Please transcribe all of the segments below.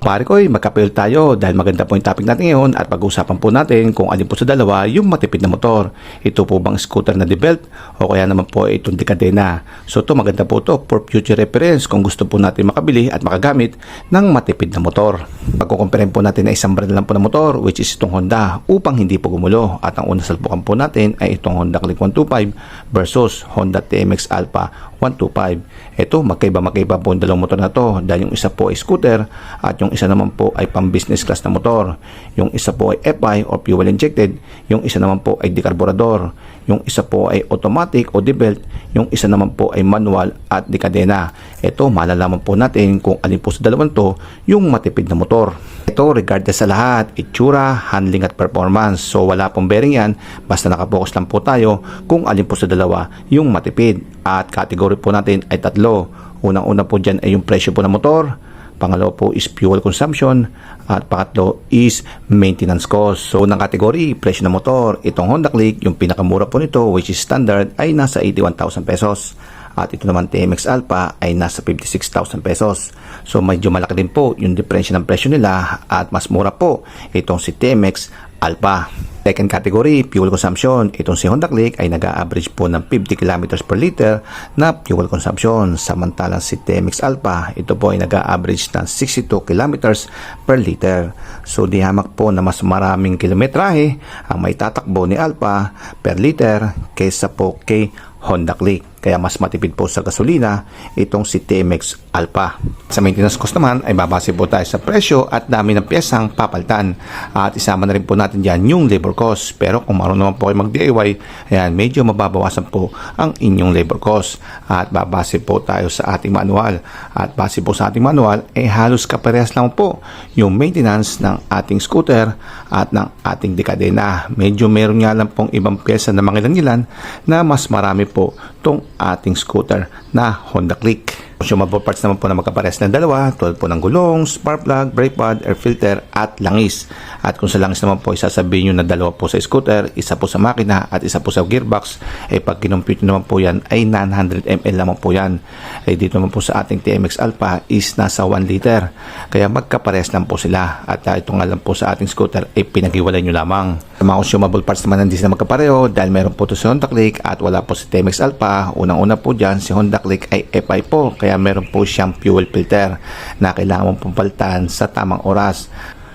Pare ko, magkapil tayo dahil maganda po yung topic natin ngayon at pag-uusapan po natin kung alin po sa dalawa yung matipid na motor. Ito po bang scooter na DeBelt o kaya naman po itong Decadena. So ito maganda po ito for future reference kung gusto po natin makabili at makagamit ng matipid na motor. Pagkukumpare po natin na isang brand lang po na motor which is itong Honda upang hindi po gumulo. At ang unang salpukan po natin ay itong Honda Click 125 versus Honda TMX Alpha 125. Ito magkaiba po yung dalawang motor na to dahil yung isa po ay scooter at yung isa naman po ay pang business class na motor. Yung isa po ay FI or fuel injected, yung isa naman po ay dekarburador, yung isa po ay automatic o DeBelt, yung isa naman po ay manual at Decadena. Ito malalaman po natin kung alin po sa dalawang to yung matipid na motor. Ito regardless sa lahat, itsura, handling at performance. So wala pong bearing yan, basta nakapokus lang po tayo kung alin po sa dalawa yung matipid. At category po natin ay tatlo. Unang-una po dyan ay yung presyo po ng motor. Pangalawa po is fuel consumption at pangatlo is maintenance cost. So unang category, presyo ng motor. Itong Honda Click, yung pinakamura po nito which is standard ay nasa 81,000 pesos. At ito naman TMX Alpha ay nasa 56,000 pesos. So medyo malaki din po yung diferensya ng presyo nila at mas mura po itong si TMX Alpha. Second category, fuel consumption. Itong si Honda Click ay nag-a-average po ng 50 kilometers per liter na fuel consumption. Samantalang si TMX Alpha, ito po ay nag-a-average ng 62 kilometers per liter. So di hamak po na mas maraming kilometrahe ang may tatakbo ni Alpha per liter kaysa po kay Honda Click. Kaya mas matipid po sa gasolina itong si TMX Alpha. Sa maintenance cost naman ay babase po tayo sa presyo at dami ng piyesang papalitan. At isama na rin po natin dyan yung labor cost. Pero kung marunong naman po kayo mag-DIY, ayan, medyo mababawasan po ang inyong labor cost. At babase po tayo sa ating manual. At base po sa ating manual ay halos kaparehas lang po yung maintenance ng ating scooter at ng ating Decadena. Medyo meron nga lang pong ibang pyesa na mangilan-ilan na mas marami po itong ating scooter na Honda Click. Consumable parts naman po na magkapares ng dalawa, tulad po ng gulong, spark plug, brake pad, air filter at langis. At kung sa langis naman po isasabihin nyo na dalawa po sa scooter, isa po sa makina at isa po sa gearbox, pag kinumpute naman po yan ay 900 ml naman po yan. Dito naman po sa ating TMX Alpha is nasa 1 liter. Kaya magkapares lang po sila. At ito nga lang po sa ating scooter ay pinag-iwalay nyo lamang. Sa mga consumable parts naman hindi sila magkapareho dahil meron po ito si Honda Click at wala po si TMX Alpha. Unang-una po dyan, si Honda Click ay FI po. Kaya meron po siyang fuel filter na kailangan mong pumpalitan sa tamang oras.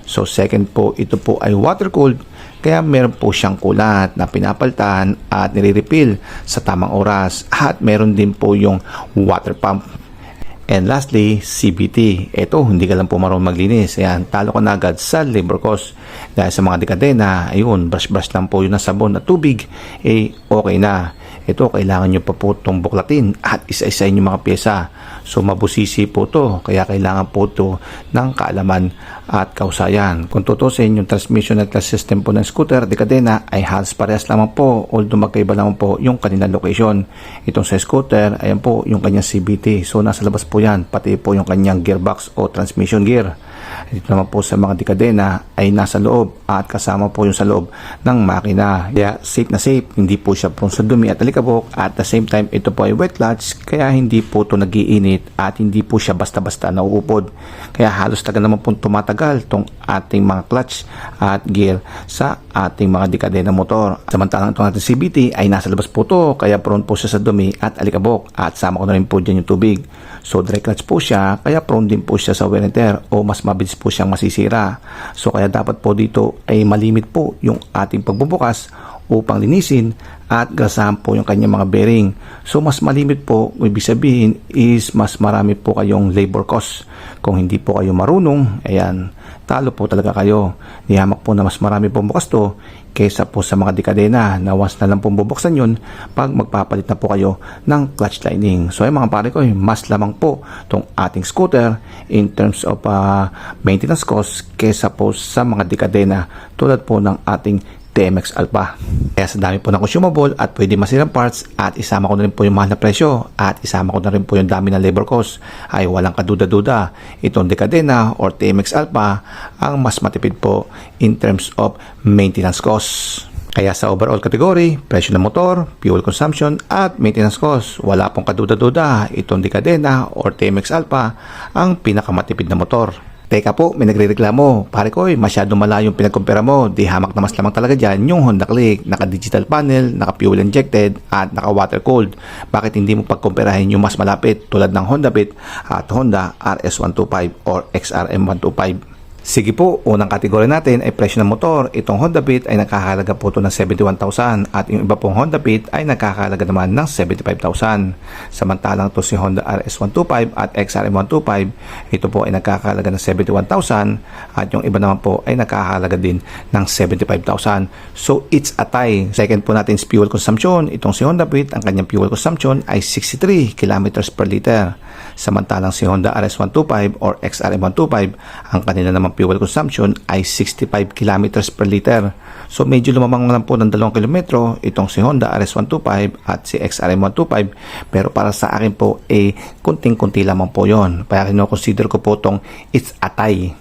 So second po, ito po ay water cooled. Kaya meron po siyang kulat na pinapalitan at nire-refill sa tamang oras. At meron din po yung water pump. And lastly, CVT. Ito, hindi ka lang po marunong maglinis. Ayan, talo ka na agad sa labor cost. Dahil sa mga Decadena, ayun, brush-brush lang po yun na sabon na tubig, okay na. Ito, kailangan nyo pa po itong buklatin at isa-isayin yung mga pyesa. So, mabusisi po ito. Kaya kailangan po ito ng kaalaman at kausayan. Kung tutusin, yung transmission at clutch system po ng scooter, Decadena, ay halos parehas lamang po. Although magkaiba lamang po yung kanilang location. Itong sa scooter, ayan po yung kanyang CVT. So, nasa labas po yan. Pati po yung kanyang gearbox o transmission gear. Dito naman po sa mga Decadena ay nasa loob at kasama po yung sa loob ng makina. Kaya safe na safe, hindi po siya prone sa dumi at alikabok. At the same time, ito po ay wet clutch kaya hindi po ito nag-iinit at hindi po siya basta-basta nauupod. Kaya halos taga naman po tumatagal itong ating mga clutch at gear sa ating mga Decadena motor. Samantalang itong ating CVT ay nasa labas po ito kaya prone po siya sa dumi at alikabok at sama ko na rin po dyan yung tubig. So dry clutch po siya kaya prone din po siya sa wear and tear o mas mabilis po siyang masisira. So kaya dapat po dito ay malimit po yung ating pagbubukas upang linisin at gasahan po yung kanyang mga bearing. So mas malimit po, ibig sabihin is mas marami po kayong labor cost. Kung hindi po kayo marunong, ayan, talo po talaga kayo. Niyamak po na mas marami pong bukas to kaysa po sa mga Decadena na once na lang pong bubuksan yun pag magpapalit na po kayo ng clutch lining. So ay mga pare ko, mas lamang po itong ating scooter in terms of maintenance cost kaysa po sa mga Decadena tulad po ng ating TMX Alpha. Kaya sa dami po ng consumable at pwede masirang parts at isama ko na rin po yung mahal na presyo at isama ko na rin po yung dami ng labor cost ay walang kaduda-duda itong Decadena or TMX Alpha ang mas matipid po in terms of maintenance cost. Kaya sa overall category, presyo ng motor, fuel consumption at maintenance cost, wala pong kaduda-duda itong Decadena or TMX Alpha ang pinakamatipid na motor. Teka po, may nagrereklamo. Pare ko, masyado malayo yung pinagkumpara mo. Di hamak na mas lamang talaga dyan yung Honda Click. Naka-digital panel, naka-fuel injected, at naka-water cooled. Bakit hindi mo pagkumparahin yung mas malapit tulad ng Honda Beat at Honda RS125 or XRM125? Sige po, unang kategory natin ay presyo ng motor. Itong Honda Beat ay nakakahalaga po ito ng 71,000 at yung iba pong Honda Beat ay nakakahalaga naman ng 75,000. Samantalang to si Honda RS125 at XRM125, ito po ay nakakahalaga ng 71,000 at yung iba naman po ay nakakahalaga din ng 75,000. So it's a tie. Second po natin is fuel consumption. Itong si Honda Beat, ang kanyang fuel consumption ay 63 kilometers per liter. Samantalang si Honda RS125 or XRM125, ang kanila naman fuel consumption ay 65 kilometers per liter. So medyo lumamang lang po ng 2 kilometro itong si Honda RS125 at si XRM125, pero para sa akin po kunting-kunti lamang po yon. Kaya kino-consider ko po itong it's a tie.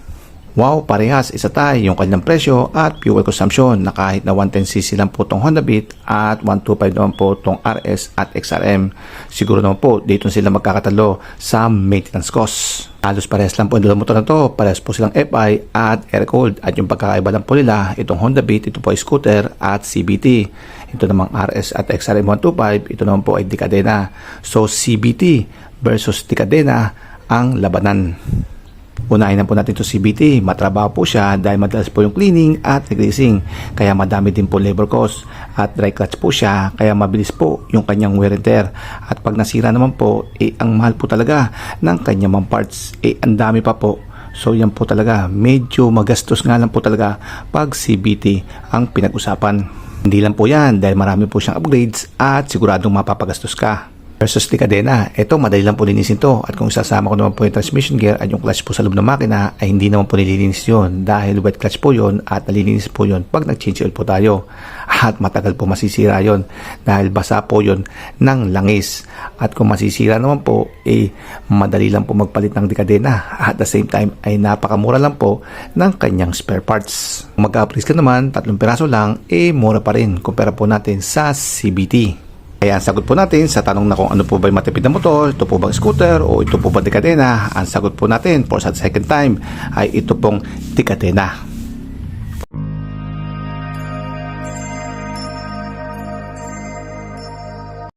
Wow, parehas isa tayo yung kanyang presyo at fuel consumption na kahit na 110cc lang po itong Honda Beat at 125 naman po itong RS at XRM. Siguro naman po dito sila magkakatalo sa maintenance cost. Halos parehas lang po ang dalawang motor na to. Parehas po silang FI at air cooled. At yung pagkakaiba lang po nila, itong Honda Beat, ito po ay scooter at CBT. Ito namang RS at XRM125, ito naman po ay Decadena. So CBT versus Decadena ang labanan. Unahin na po natin ito CBT. Matrabaho po siya dahil madalas po yung cleaning at greasing. Kaya madami din po labor cost. At dry clutch po siya. Kaya mabilis po yung kanyang wear and tear. At pag nasira naman po, ang mahal po talaga ng kanyang mga parts. Ang dami pa po. So yan po talaga. Medyo magastos nga lang po talaga pag CBT ang pinag-usapan. Hindi lang po yan dahil marami po siyang upgrades at siguradong mapapagastos ka. Versus Decadena, ito madali lang po linisin to at kung isasama ko naman po yung transmission gear at yung clutch po sa loob ng makina ay hindi naman po nililinis yun dahil wet clutch po yun at nalilinis po yun pag nag-change oil po tayo at matagal po masisira yun dahil basa po yun ng langis at kung masisira naman po madali lang po magpalit ng Decadena at the same time ay napakamura lang po ng kanyang spare parts. Kung mag-upgrade ka naman 3 piraso lang mura pa rin kumpara po natin sa CBT. Kaya ang sagot po natin sa tanong na kung ano po ba yung matipid na motor, ito po bang scooter o ito po ba Decadena, ang sagot po natin for sa second time ay ito pong Decadena.